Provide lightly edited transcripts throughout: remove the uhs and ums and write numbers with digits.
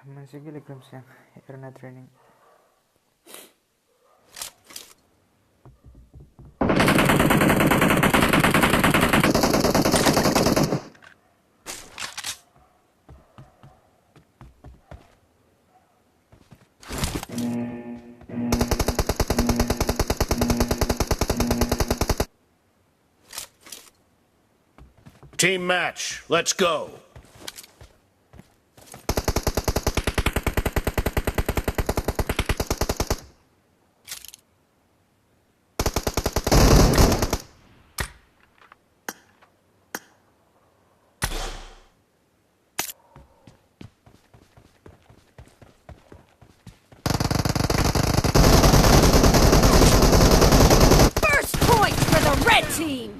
Masih loh Erna training. Team match, let's go. First point for the red team.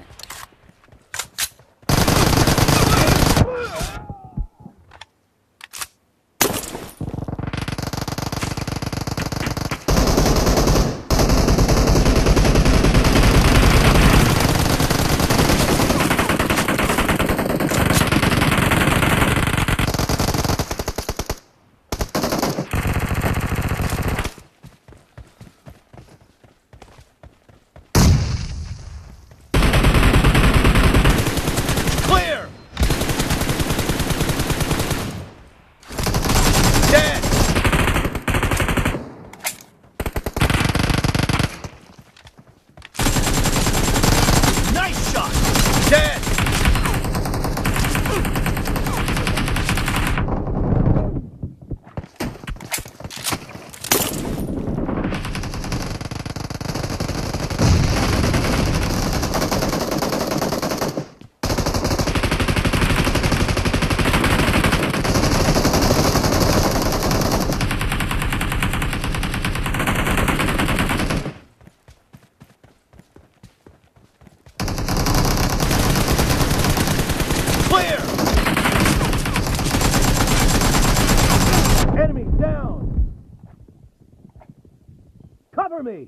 Cover me!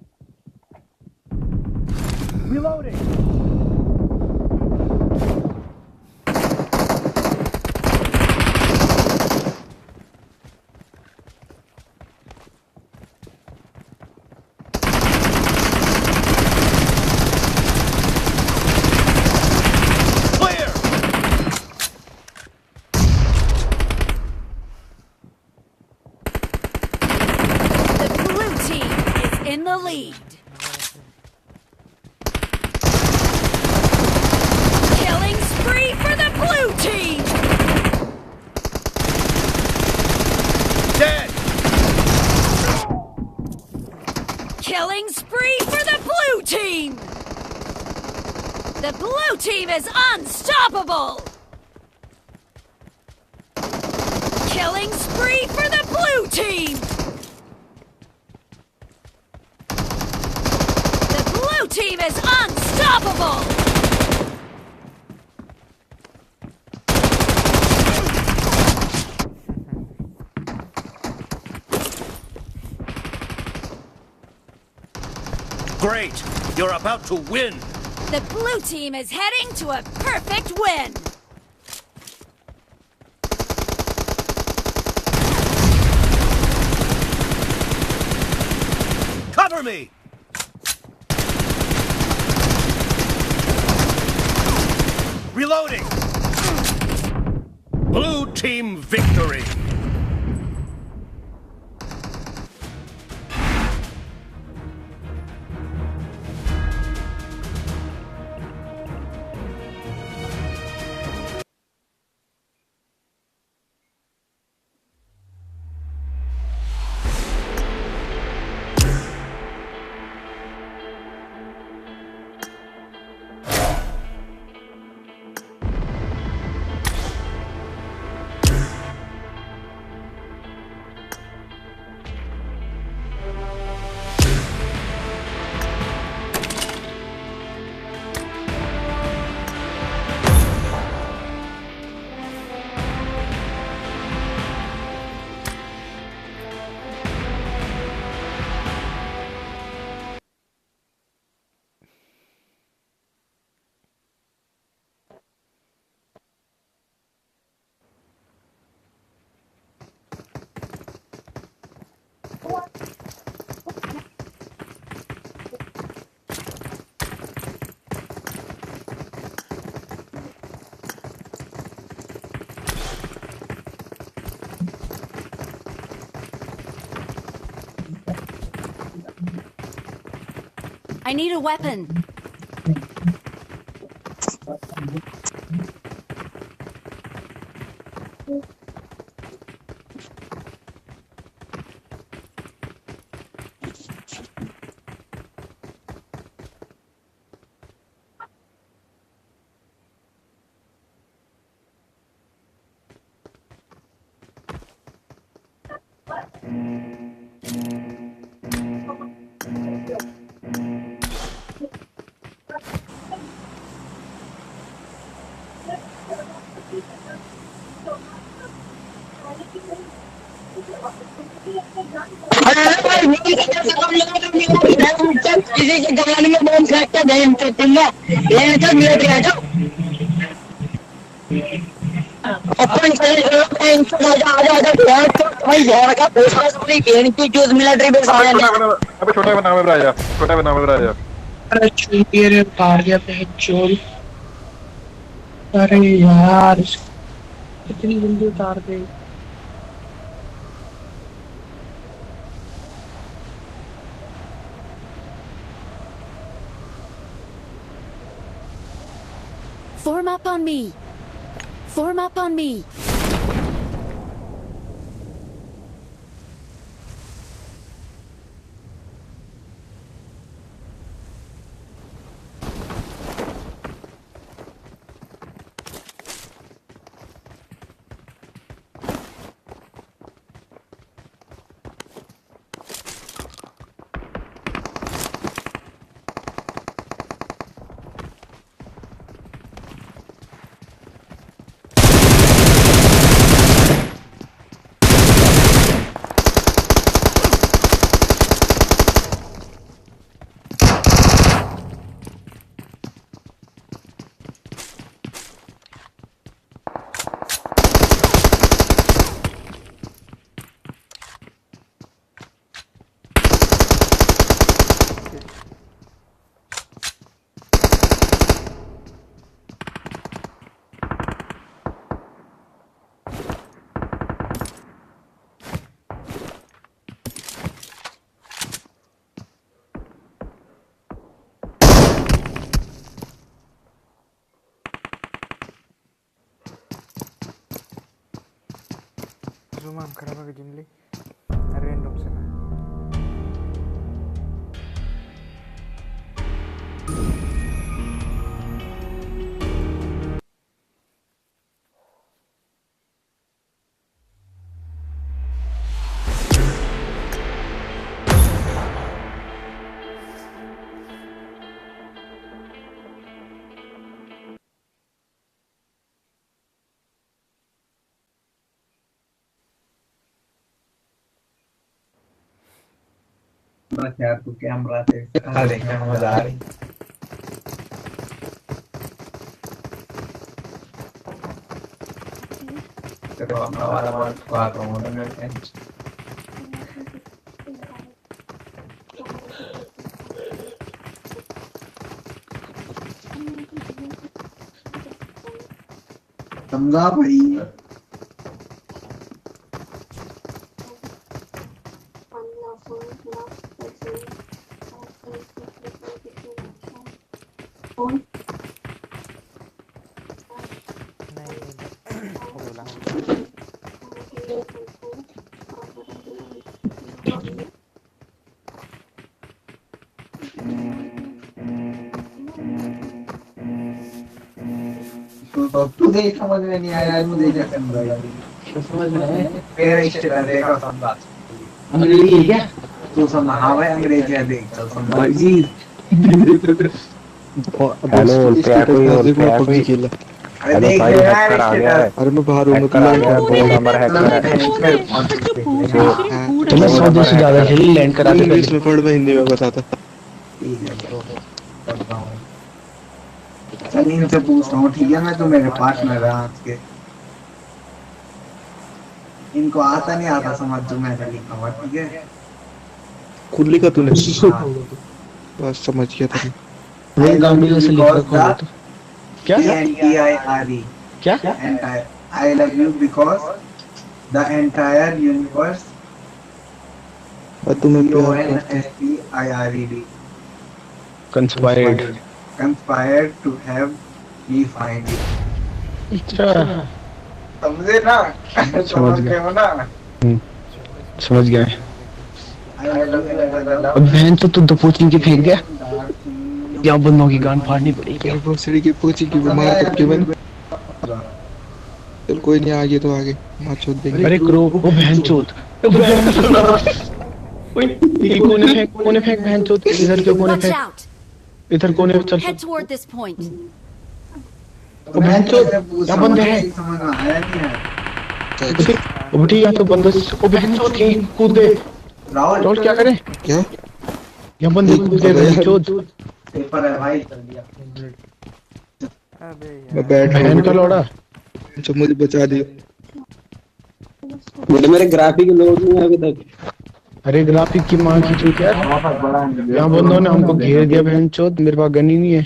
Reloading! In the lead. Killing spree for the blue team. Dead. Killing spree for the blue team. The blue team is unstoppable. Killing spree for the blue team. The blue team is unstoppable! Great! You're about to win! The blue team is heading to a perfect win! Cover me! Reloading! Blue team victory! I need a weapon. किसी के गाने में बम फेंक के गए तुमने ये तो मिलिट्री आ जाओ अपन चले आ जाओ भाई यार का पूछना पूरी गेम की जो मिलिट्री बेस आ जाने अबे छोटा बना में राजा छोटा बना में राजा अरे छुपी रे पार गया पे चोरी अरे यार इतनी जल्दी उतार दे Form up on me. Form up on me. Zuma, kenapa ke Jimli? Random sana. यार तू कैमरा से देखने में मजा आ रही तो अपना वाला बात करूँगा समझा भाई तुझे समझ में नहीं आया मुझे क्या करना है समझ में है मेरा इश्तेहार देखा समझा अंग्रेजी है क्या तू समझ हाँ भाई अंग्रेजी है देख चल समझा जी हेलो क्या कोई खेला अरे देख यार इश्तेहार अरे मैं बाहर हूँ दो नंबर है तुम्हें 100 से ज्यादा खेली लैंड करा के इंग्लिश में पढ़ मैं हिंदी में बताता चल इनसे पूछता हूँ ठीक है मैं तो मेरे पास में रहा आज के इनको आता नहीं आता समझ जो मैं लिखा हुआ ठीक है खुद लिखा तूने बस समझ गया था मैं गांधी से लिखा था क्या Entire क्या entire I love you because the entire universe और तुम्हें UNSPIRED conspired. Conspired to have be find. अच्छा समझे ना? समझ गए हो ना? समझ गया। I love you. अब बहन तो तू दपोची के फेंक दिया। यहाँ बंदों की गान फाड़नी पड़ेगी। भोसड़ी की पोची की बीमार करके बन। चल कोई नहीं, आगे तो आगे मार छोड़ देंगे। अरे करो वो बहन चोद। कोने फेंक बहन चोद। इधर क्यों कोने Watch फेंक? out! इधर कोने चल। Head toward this point. वो बहन चोद यहाँ बंदे हैं। समझ में आया नहीं है। वो बेटी यहाँ तो बंदे। वो बहन चोद की कूद गए। राहुल क्या करे? क्या? यहाँ बंदे कूद गए बहन चोद। पेपर है भाई। अबे बहन का लौड़ा। जो मुझे बचा दियो। बोले मेरे ग्राफिक लोड नहीं है अभी तक। अरे ग्राफिक की माँ की चूत यार। यहाँ बंदों ने हमको घेर दिया बहन चोद। मेरे पास गन ही नहीं है।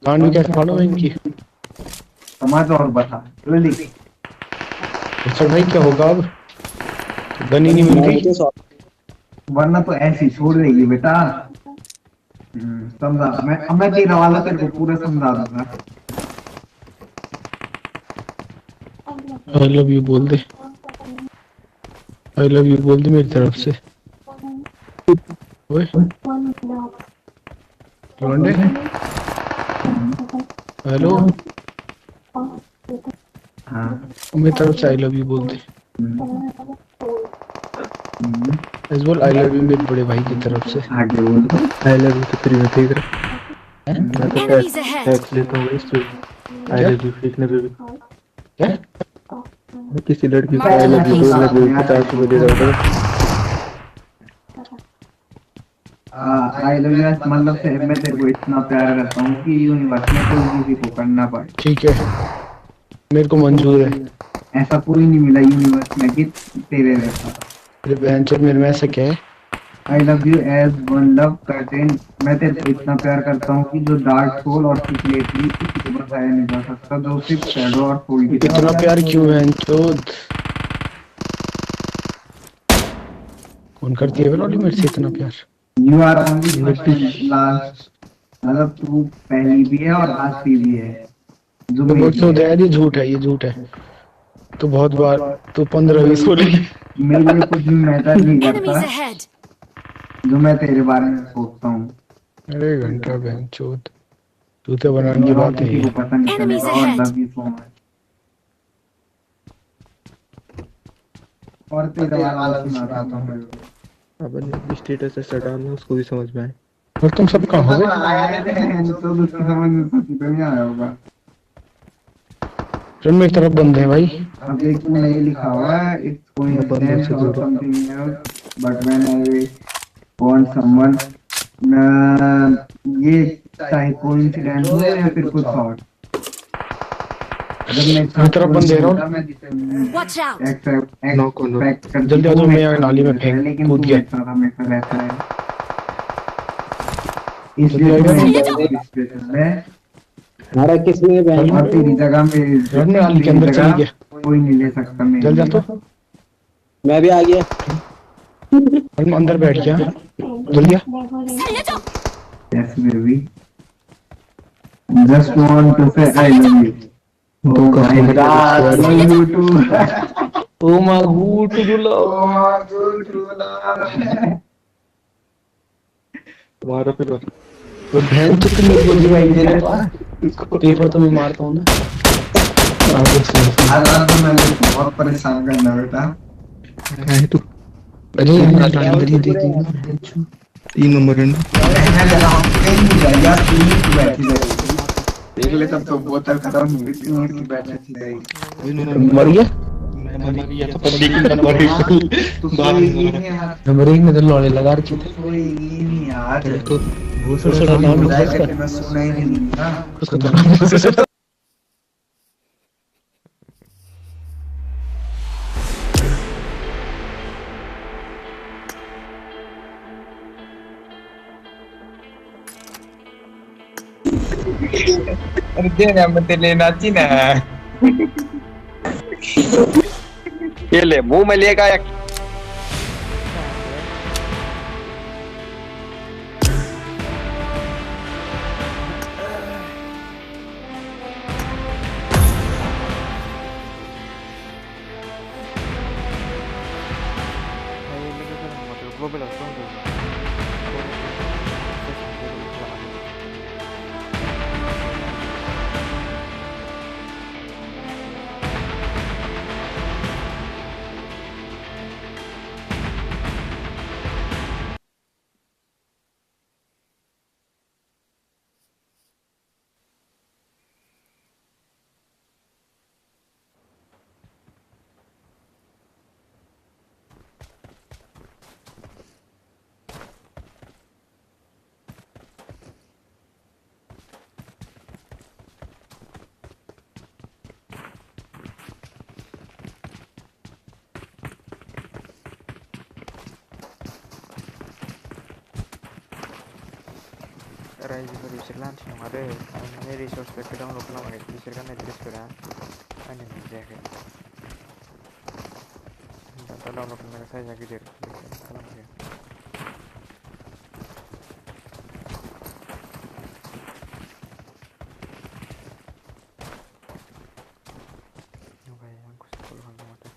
कान भी कैसे फाड़ो इनकी? समझ और बता जल्दी। अच्छा भाई क्या होगा अब? गन ही नहीं मिल गई। वरना तो ऐसी छोड़ देगी बेटा। समझा? मैं तेरा वाला तेरे को पूरा समझा दूंगा। आई लव यू बोल दे। आई लव यू बोल दे मेरी तरफ से। ओए लौंडे हेलो। हाँ मेरी तरफ से आई लव यू बोल दे। ऐसे बोल आई लव यू मेरे बड़े भाई की तरफ से। आगे बोल। आई लव यू तो फ्री में फेंक रहा। मैं तो Enemies ahead! टैक्स लेता हूँ इस पे। आई लव यू फेंकने पे भी। क्या? मैं किसी लड़की को आई लव यू बोलने पे 50 रुपए दे रहा था। आई लव यू मतलब से मैं तेरे को इतना प्यार करता हूँ कि यूनिवर्स में कोई किसी को करना पड़े। ठीक है मेरे को मंजूर है। ऐसा कोई नहीं मिला यूनिवर्स में कि तेरे जैसा। अरे बहन चोद मेरे में ऐसा क्या है? I love you as one love curtain. मैं तेरे को इतना प्यार करता हूँ कि जो डार्क सोल और सिक्रेटली किसी को बताया नहीं जा सकता। जो सिर्फ शैडो और सोल की इतना प्यार क्यों बहन चोद? कौन करती है लॉली मेरे से इतना प्यार? You are only last. मतलब तू पहली भी है और आखिरी भी है। जो तो बोल तो यार ये झूठ है, ये झूठ है। तो बहुत बार तो 15-20 बोले। मेरे लिए कुछ भी मैटर नहीं Enemies करता ahead! जो मैं तेरे बारे में सोचता हूँ। अरे घंटा बहन चोद जूते बनाने की बात किसी है। को पता नहीं Enemies चलेगा। और ahead. Love you so much. और तेरा वाला सुनाता हूँ मैं। अपन स्टेटस ऐसा डालना उसको भी समझ में आए। और तुम सब कहाँ हो गए? तो उसकी समझ में सच्ची तो नहीं आया होगा। चल मेरी तरफ बंद है भाई। अब देख तूने ये लिखा हुआ है इट्स कोइंसिडेंस और something else but when I want someone. ये चाहे कोइंसिडेंस हो या फिर कुछ और। जब मैं मेरी तरफ बंद है रहा हूँ। मैं जिसे Watch out! एक्सपेक्ट कर जल्दी आ जाओ, मैं नाली में फेंक कूद गया। हमेशा रहता है। जल्दी आ इसलिए मैं हमारा किसने बहन और तेरी जगह में नाली के अंदर चली गया। कोई नहीं ले सकता मैं। जल्दी जा तो। मैं भी आ गया। हम अंदर बैठ गया। जल्दी आ। Yes, baby. Just want to say I love you. Oh my God, love you too. ओ माँ गुट गुला। Oh my God, love. तुम्हारा फिर वो बहन तो तुम मेरे को दिवाई दे रहे हो। पेपर तो मैं मारता हूँ ना। आज तो मैं बहुत परेशान करना बेटा। क्या है तू? अरे अंदर ही देख 3 नंबर है ना। मैं जरा कहीं नहीं जाएगा तीन बैठी जाएगी। देख ले तब तो बोतल खत्म हो गई थी और की बैठी जाएगी। मर गया। मर गया तो पर लेकिन नंबर 1 तो कोई नहीं यार। नंबर 1 में तो लौड़े लगा रखे थे। कोई नहीं यार। तो दूसरा नाम मैं सुना ही नहीं ना। उसका तो Dia yang mentele naci na. ये ले मुंह में लेगा या mobile harus tunggu. रायजोफोर बिसोर लान्थि नङा दै आं माने रिसर्स पेकखौ डाउनलड खालामाखै बिसोर गाननाय ड्रेसफोरा आंनि नुजायाखै दा डाउनलड खालामनाय साइजआ गिदिर खालामाखै ओमफ्राय आंखौ स्कुल खालामदों माथो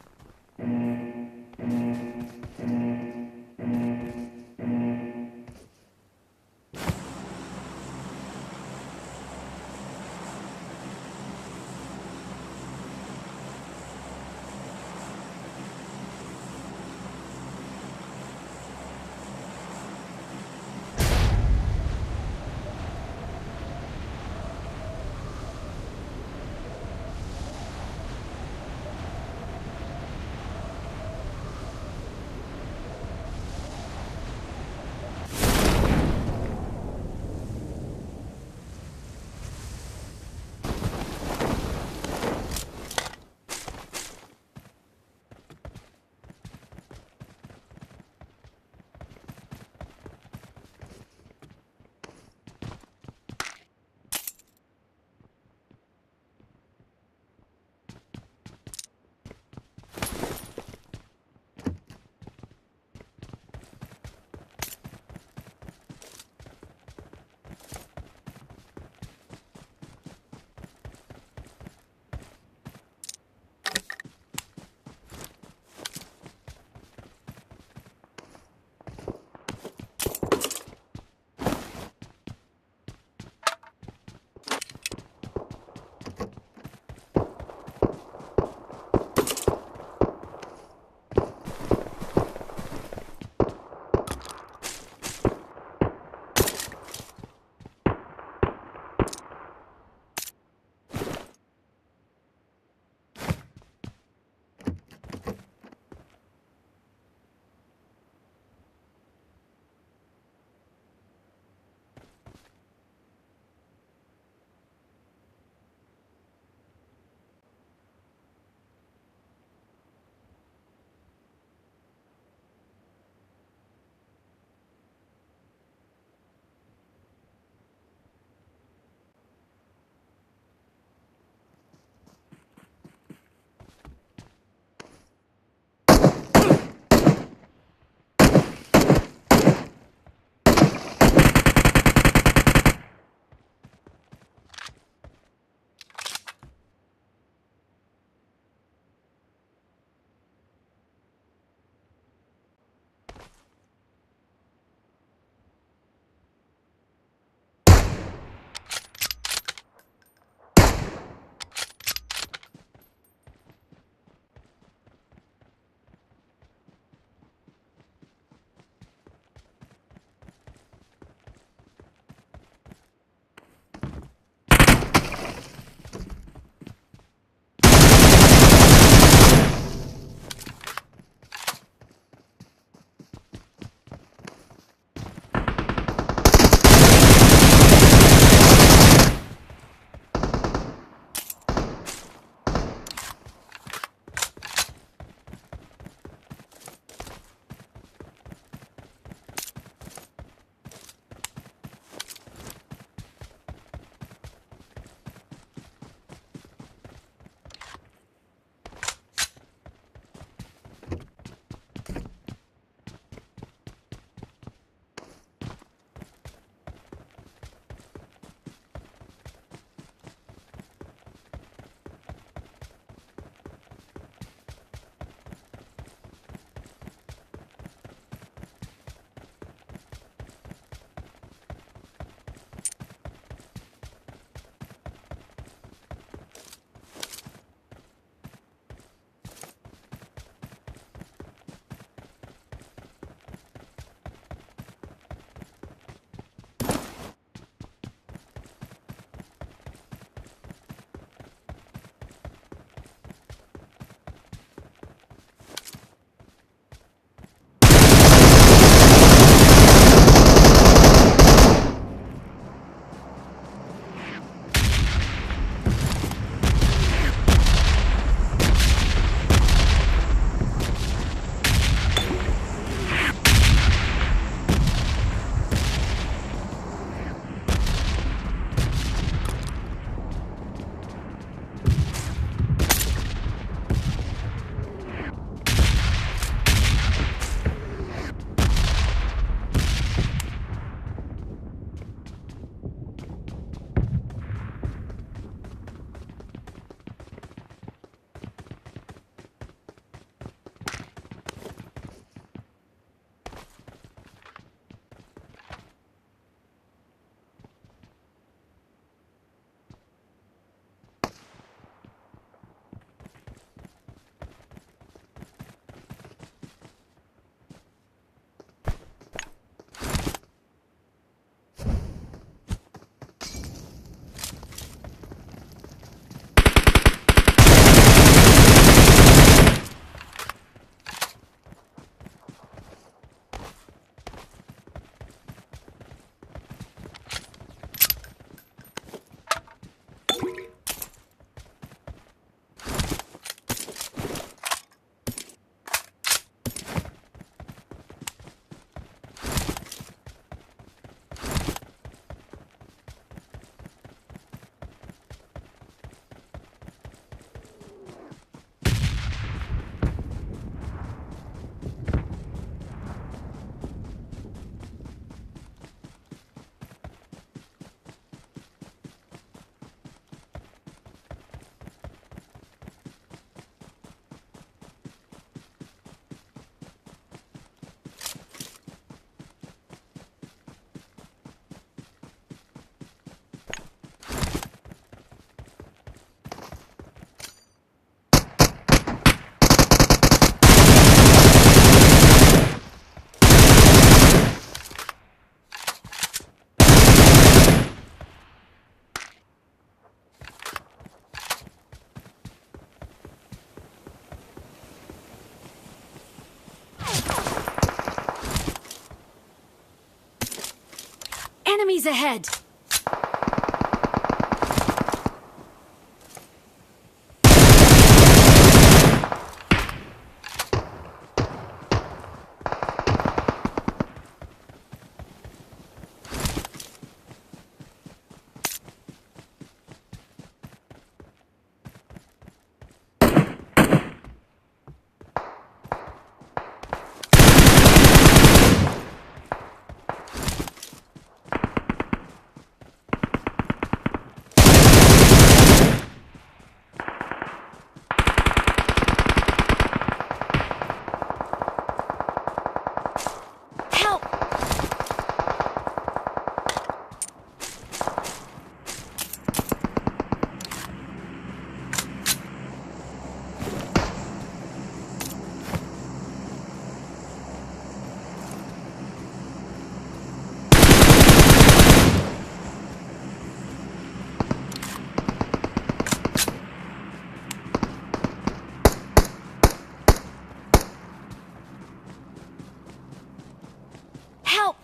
Enemies ahead! Help! Help!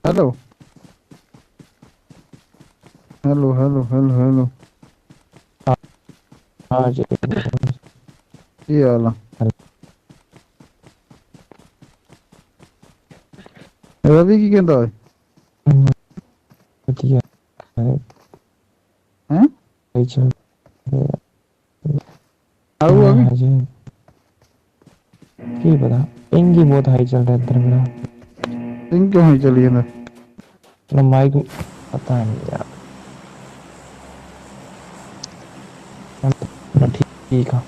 Hello hello hello hello hello हाँ जी ਕੀ ਹਾਲ ਆ ਰਵੀ ਕੀ ਕਹਿੰਦਾ ਓਏ ਵਧੀਆ ਹੈ भाई चल ਆਊ ਅਭੀ जी की पता पिंग ही बहुत हाई चल रहा है इधर मेरा ਸਿੰਘ ਕਿਉਂ ਹੀ ਚੱਲੀ ਜਾਂਦਾ ना माइक पता नहीं यार ठीक है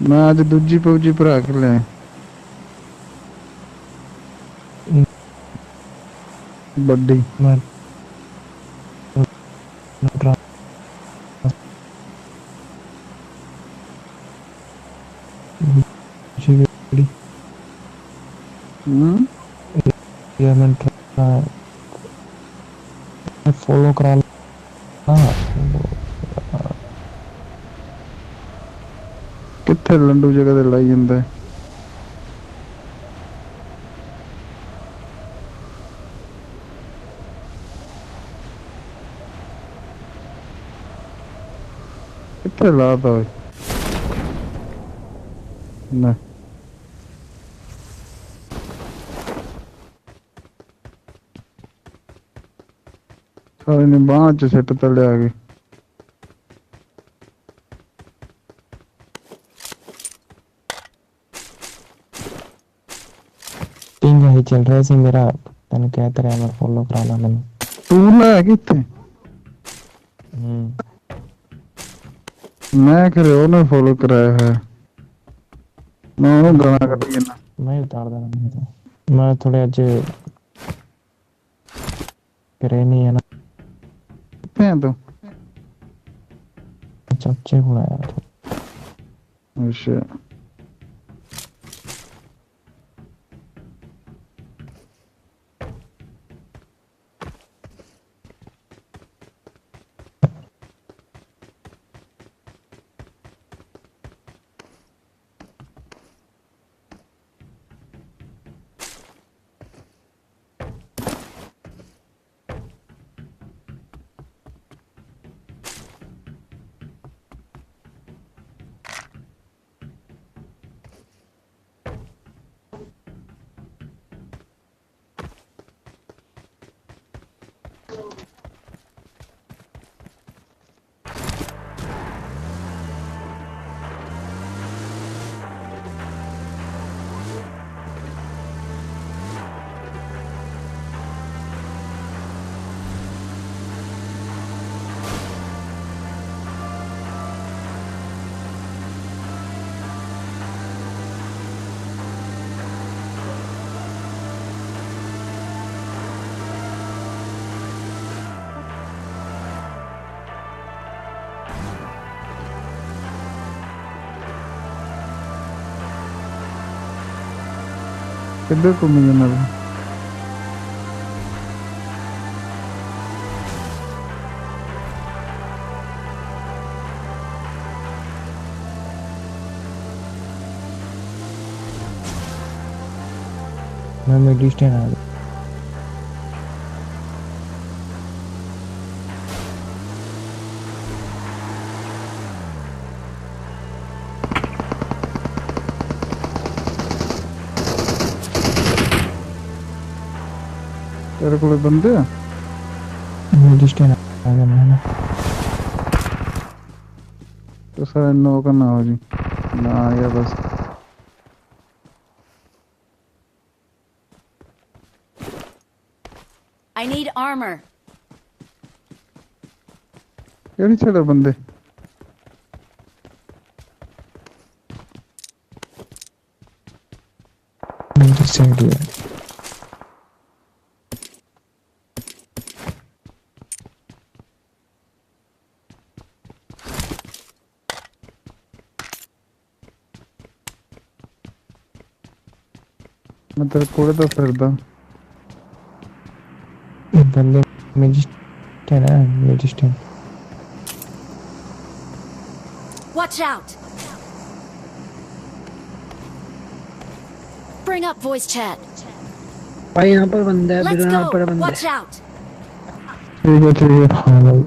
ਮੈਂ ਅੱਜ ਦੂਜੀ ਪਬਜੀ ਭਰਾ ਕੇ ਲਿਆ ਵੱਡੀ मैं ਹੂੰ यार मैं फॉलो करा ਕਿੱਥੇ ਲੰਡੂ ਜਗ੍ਹਾ ਤੇ ਲਾਈ ਜਾਂਦਾ ਹੈ? ਕਿੱਥੇ ਲਾਤਾ ਓਏ ਨਾ ਸਾਲੇ ਨੇ ਬਾਂਹ ਚ ਸਿੱਟ ਤੜਿਆ ਕੇ पिंग ही चल रहा है मेरा तन कहता रहा मैं फॉलो कराना मैंने ਤੂੰ ਲੈ ਕਿੱਥੇ ਮੈਂ ਕਰੇ ਉਹਨੇ ਫੋਲੋ ਕਰਾਇਆ ਹੈ ਮੈਂ ਉਹਨੂੰ ਗਾਣਾ ਕੱਢੀ ਜਾਂਦਾ मैं उतार देना मैं थोड़े आज करे नहीं है ना कितने हैं तो? चाचे को आया था। अच्छा किधर को मिले ना मैं मेडिस्टेन आ गया। तेरे को बंदे हैं? मेडिस्टेन आ गया मैंने। तो सर नो का ना हो जी ना आ गया बस। I need armor. केड़ी छड़े बंदे? मेरी साइड है। मैं तेरे कोड़े तो फिरदा बंदे मेडिस्टेन है मेडिस्टेन। Watch out. Bring up voice chat. भाई यहाँ पर बंदा है, Let's यहाँ पर go. बंदा Watch है। out. ठीक है हाँ भाई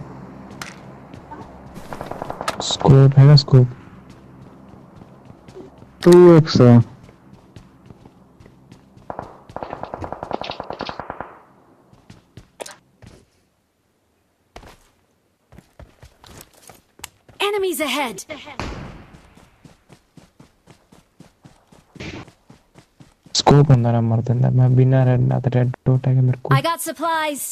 स्कोप है ना स्कोप 2x है। Enemies ahead. स्कोप अंदर मर देना। मैं बिना रेड ना रेड डॉट है मेरे को। I got supplies.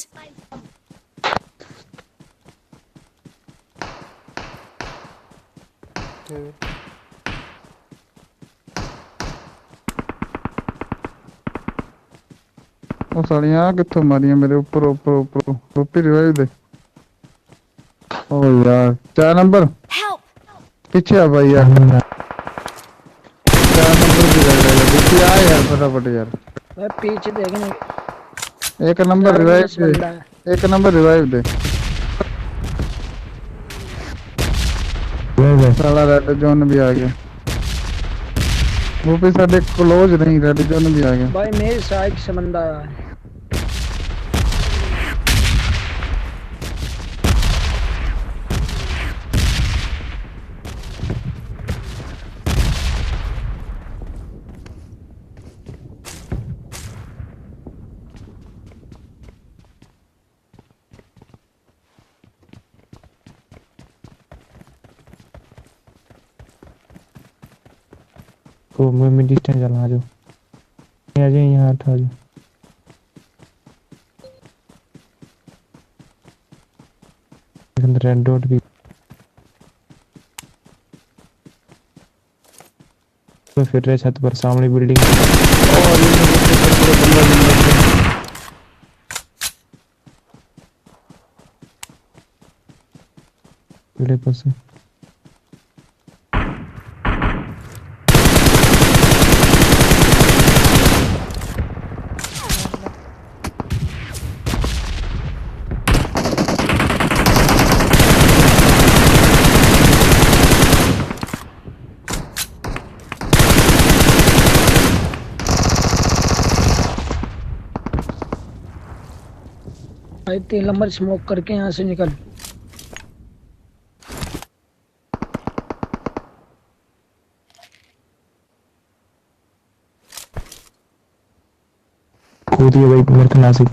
ਉਹ ਸਾਲੀਆਂ ਕਿੱਥੋਂ ਮਾਰੀਆਂ ਮੇਰੇ ਉੱਪਰ ਉੱਪਰ ਉੱਪਰ ਉੱਪਰ ਰਿਵਾਈਵ ਦੇ। ओ यार 4 नंबर पीछे आ भाई यार। 4 नंबर भी लग रहा है पीछे आ यार फटाफट यार। भाई पीछे देखने 1 नंबर रिवाइव दे 1 नंबर रिवाइव दे। साला रेड जोन भी आ गया वो भी साढ़े क्लोज नहीं रेड जोन भी आ गया भाई मेरे साइड से बंदा आया है। तो मैं डिस्टेंस चला जो आ जाए यहाँ आ जाओ। अंदर रेड डॉट भी तो फिर रहे छत पर सामने बिल्डिंग। पीड़े पर से भाई 3 नंबर स्मोक करके यहाँ से निकल। कूद गया भाई मेरे को नासिक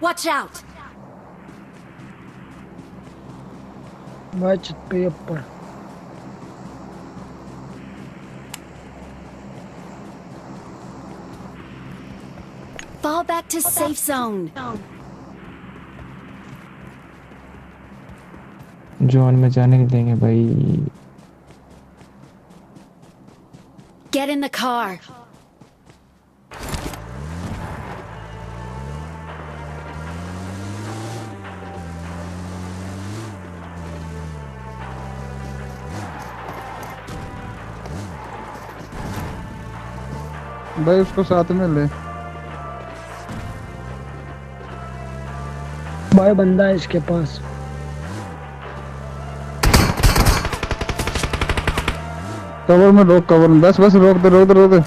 Watch out! भाई छत पे ऊपर Fall back to safe zone. Zone में जाने नहीं देंगे भाई। Get in the car. भाई उसको साथ में ले। भाई बंदा है इसके पास। कवर में रोक, कवर में बस रोक दे रोक दे रोक दे।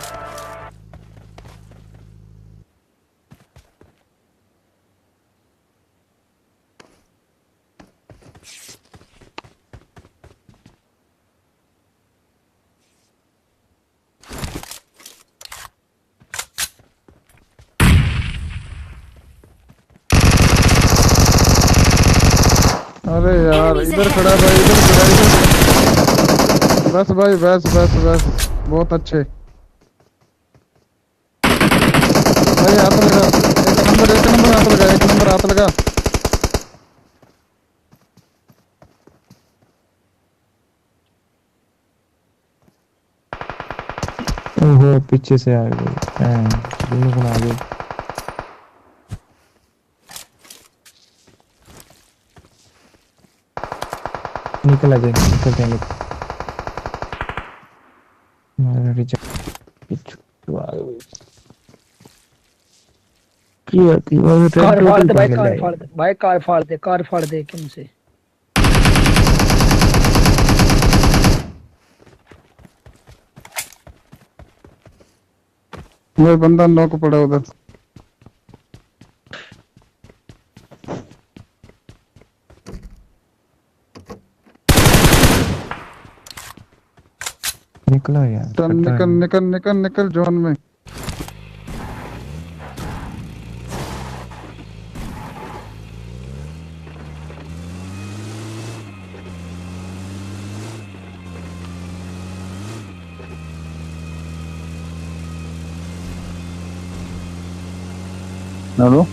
अरे यार इधर खड़ा भाई, इधर खड़ा इधर। बस भाई बस बस बस बहुत अच्छे भाई। हाथ लगा, एक नंबर हाथ लगा, एक नंबर हाथ लगा। ओहो पीछे से आ गए, दोनों को आ गए। निकल आ जाए, निकल जाए कार फाड़ दे भाई, कार फाड़ दे भाई, कार फाड़ दे, कार फाड़ दे किम से। वो बंदा नॉक पड़ा उधर। निकलो यार, चल निकल निकल निकल निकल जोन में। हेलो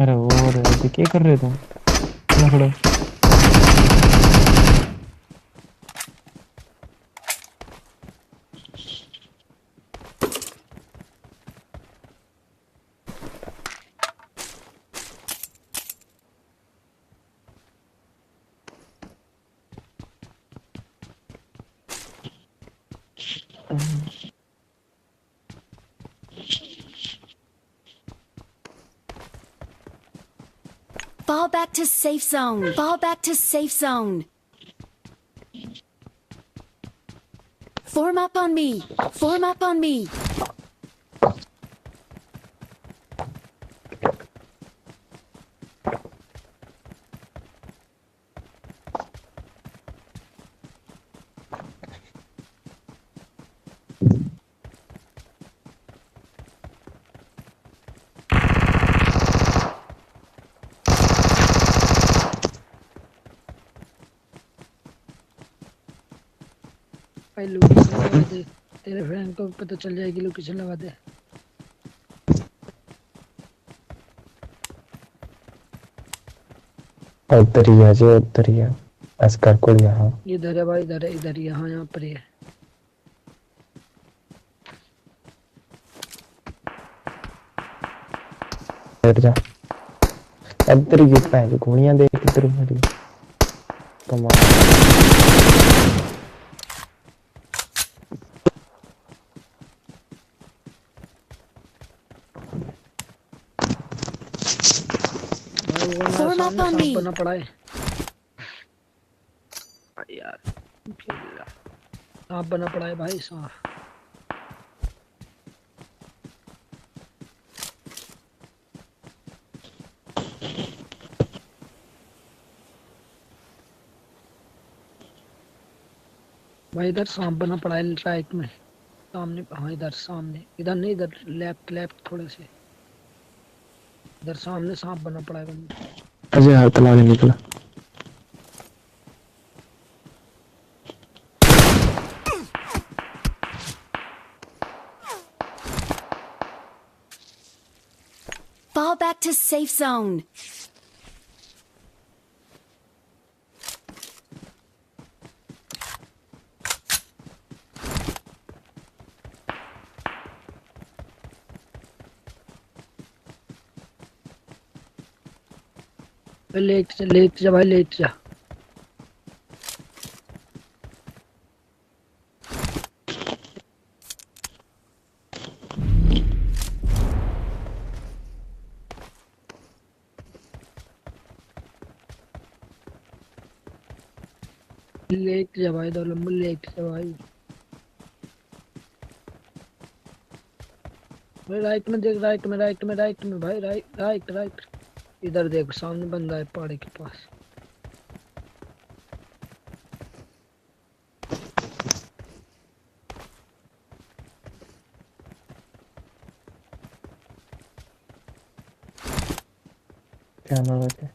अरे और क्या कर रहे तुम? खड़ो Fall back to safe zone. Fall back to safe zone. Form up on me. Form up on me. भाई लोकेशन लगा दे, तेरे फ्रेंड को पता चल जाएगी, लोकेशन लगा दे। उधर ही है जो उधर ही है अस्कर को यहाँ इधर है भाई, इधर है, इधर यहाँ यहाँ पर ही है। इधर जा इधर ही पैसे गोलियां देख इधर मेरी कमाल Form up on me. बना पड़ा है यार, सांप बना पड़ा है भाई, सांप। भाई इधर सांप बना पड़ा है राइट में, सामने। हाँ इधर सामने, इधर नहीं, इधर लेफ्ट लेफ्ट थोड़े से इधर सामने सांप बना पड़ा है बंदा। अजय हाथ ला के निकला Fall back to safe zone. लेट जा भाई, लेट जा। लेट जा भाई, दो लंबे लेट जा भाई। राइट में देख, राइट में, राइट में, राइट में भाई, राइट राइट राइट। इधर देखो सामने बंदा है पहाड़ी के पास। क्या नाम है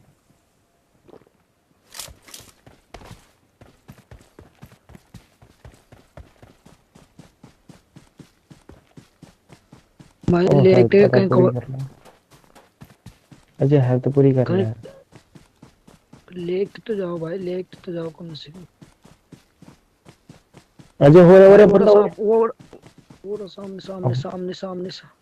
भाई लेट कहीं को अजय हेल्थ पूरी कर रहा है। लेट तो जाओ भाई, लेट तो जाओ कम से कम। अजय हो रहा बंदा वो सामने सामने सामने सामने सा।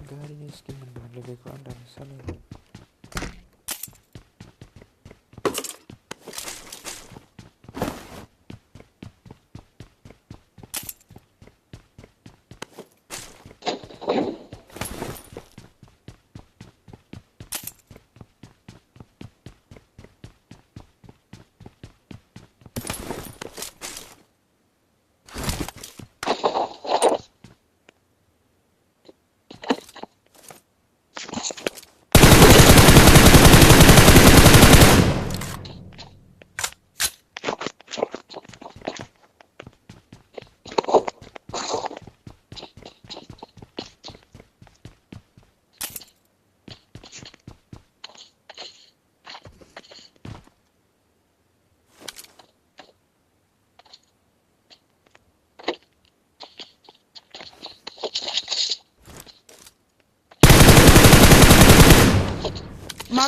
Gaarinya skin lebih kurang dari sana.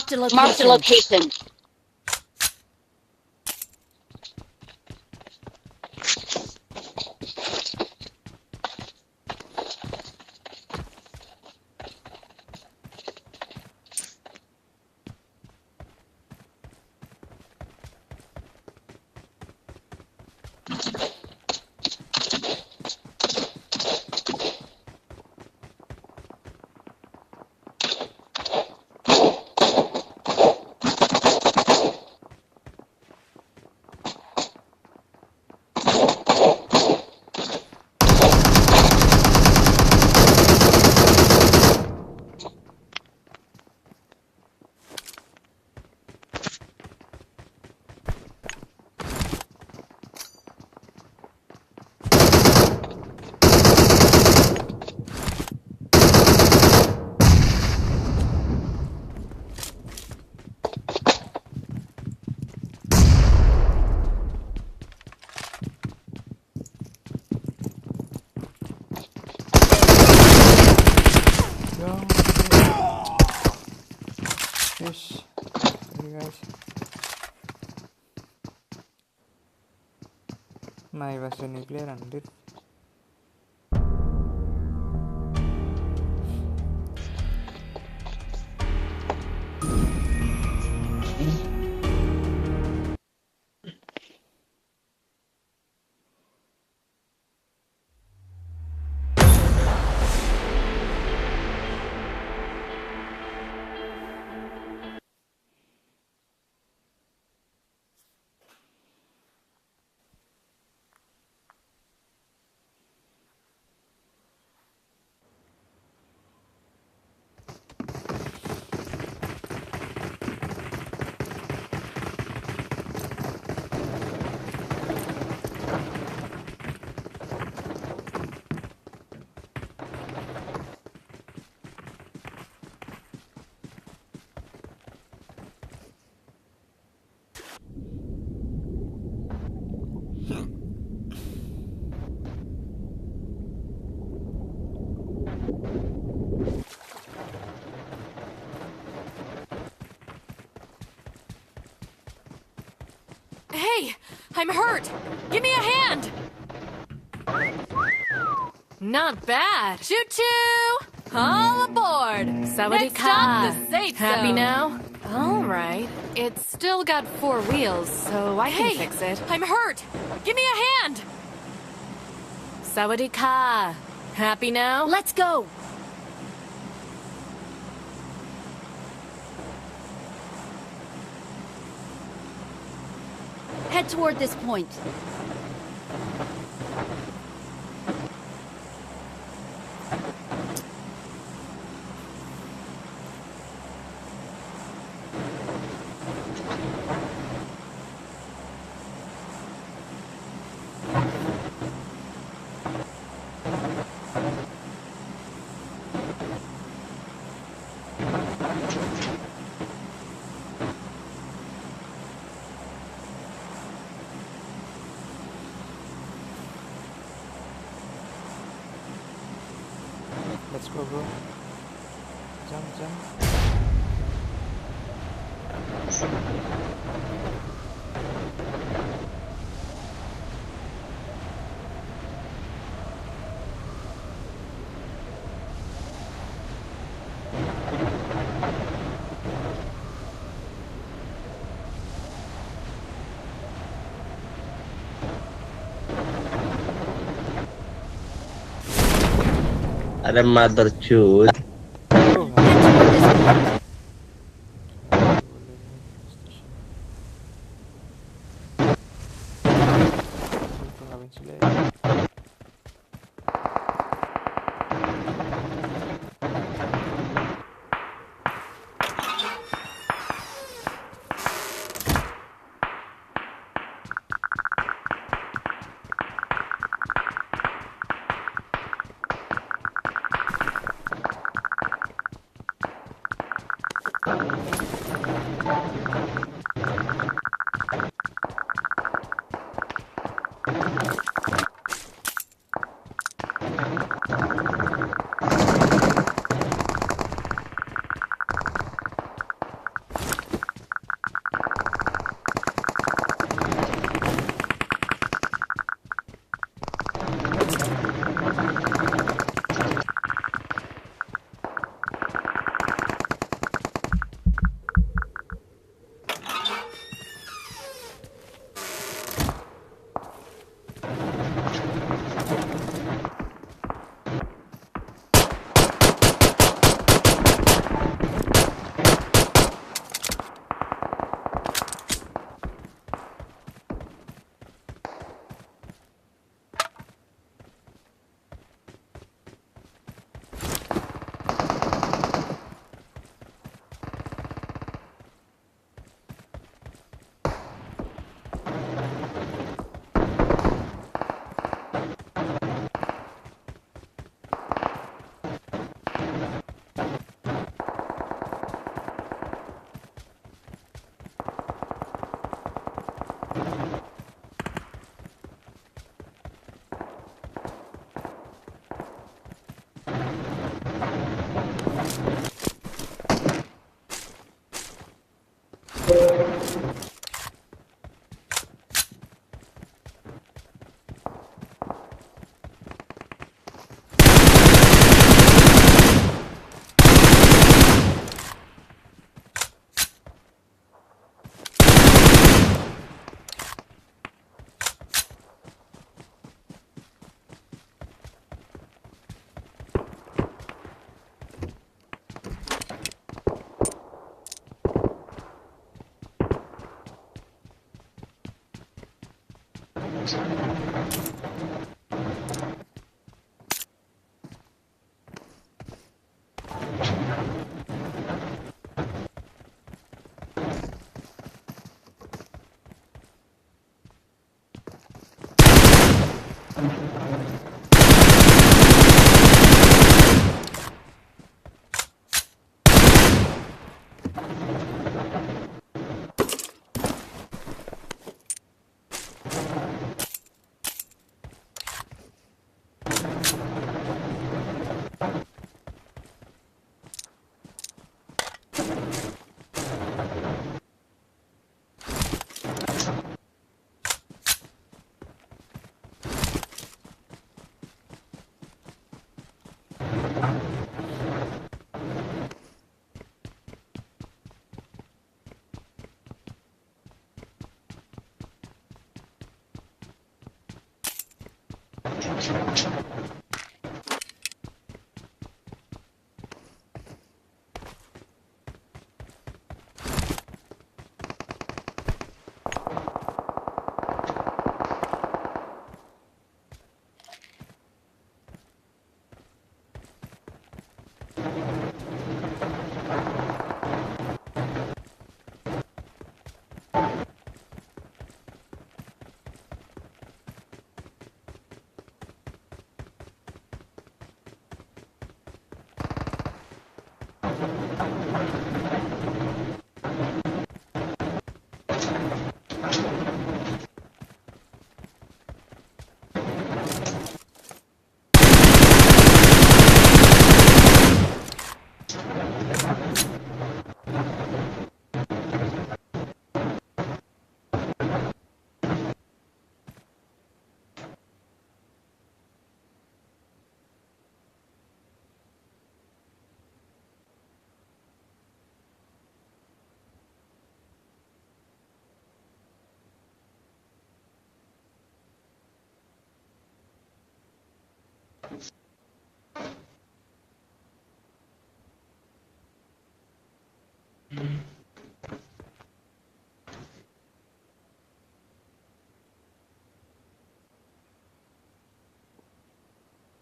Marked a location. Yes, sorry guys. My was the nuclear ended. Hey, I'm hurt. Give me a hand. Not bad. Choo-choo! All aboard. Next stop, the safe zone. Happy now? All right. It's still got 4 wheels, so I can fix it. I'm hurt. Give me a hand. Sawadee ka. Happy now? Let's go. Head toward this point. Let's go, bro. Jump, jump. अरे मदरचोद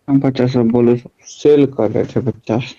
हम 50 बोले cell कर रहे थे 50।